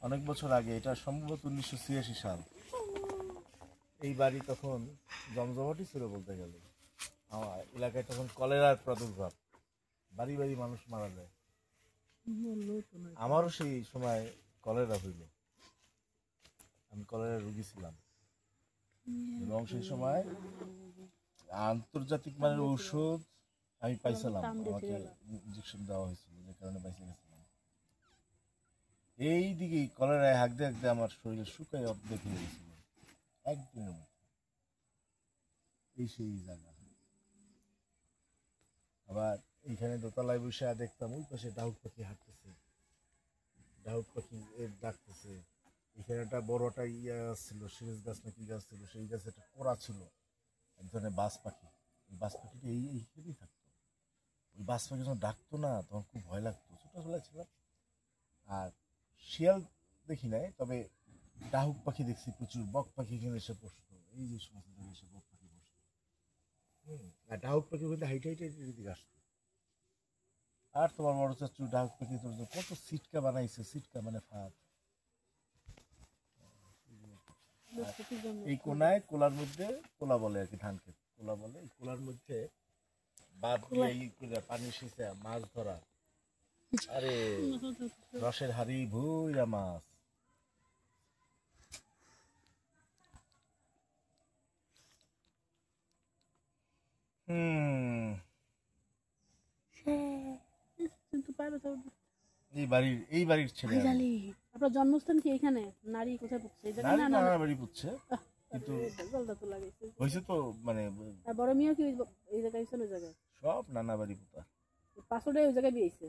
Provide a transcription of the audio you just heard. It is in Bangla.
অনেক বছর আগে, এটা সম্ভবত 1986 সাল। এই বাড়ি তখন জমজমাটি ছিল বলতে গেলে। আমার এলাকায় তখন কলেরার প্রাদুর্ভাব, বাড়ি বাড়ি মানুষ মারা যায়। আমারও সেই সময় কলেরা হইল, আমি কলেরা রোগী ছিলাম এবং সেই সময় আন্তর্জাতিক মানের ঔষধ আমি পাইছিলাম, আমাকে ইঞ্জেকশন দেওয়া হয়েছিল, যে কারণে বেঁচে গেছিলাম। এই দিকে কলেরায় হাঁকতে হাঁকতে আমার শরীর শুকায় অর্ধেক হয়ে গেছিল একদিনের মধ্যে। এই সেই জায়গা। আবার এইখানে দোতলায় বসে দেখতাম ওই পাশে ডাহুক পাখি হাঁটতেছে, ডাহুক পাখি ডাকতেছে। এখানে একটা বড় একটা ইয়া ছিল, সিরিজ গাছ না কি গাছ ছিল, সেই গাছে একটা কোড়া ছিল, এক ধরনের বাজ পাখি। ওই বাজ পাখিটা এইখানেই থাকতো। ওই বাজ পাখি যখন ডাকতো না তখন খুব ভয় লাগতো, ছোটবেলায় ছিলাম। আর শিয়াল দেখি নাই, তবে ডাহুক পাখি দেখছি প্রচুর। বক পাখি এখানে এসে বসতো, এই যে সমস্ত জায়গায় এসে বক পাখি বসতো। আর ডাহুক পাখি বলতে হাইটে হাইটে এদিকে আসতো। আর তোমার বড় চাচু ডাহুক পাখি তোর কত সিটকা বানাইছে, সিটকা মানে ফাঁদ। এই কোনায় কোলার মধ্যে, কোলা বলে আর কি, ধান ক্ষেত কোলা বলে, এই কোলার মধ্যে বাদ দিয়ে পানি সেচে মাছ ধরা। আরে রসের হাড়ি ভুইরা মাছ। এই বাড়ির ছেলে। আপনার জন্মস্থান কি এখানে? নারী কোথায় পড়ছে? নানা বাড়ি পুচ্ছে, কিন্তু হয়েছে তো মানে বড় মেয়েও কি এই জায়গায়, ওই জায়গায় সব নানা বাড়ি পুতা। পাঁচটায় ওই জায়গায় বিয়েছে।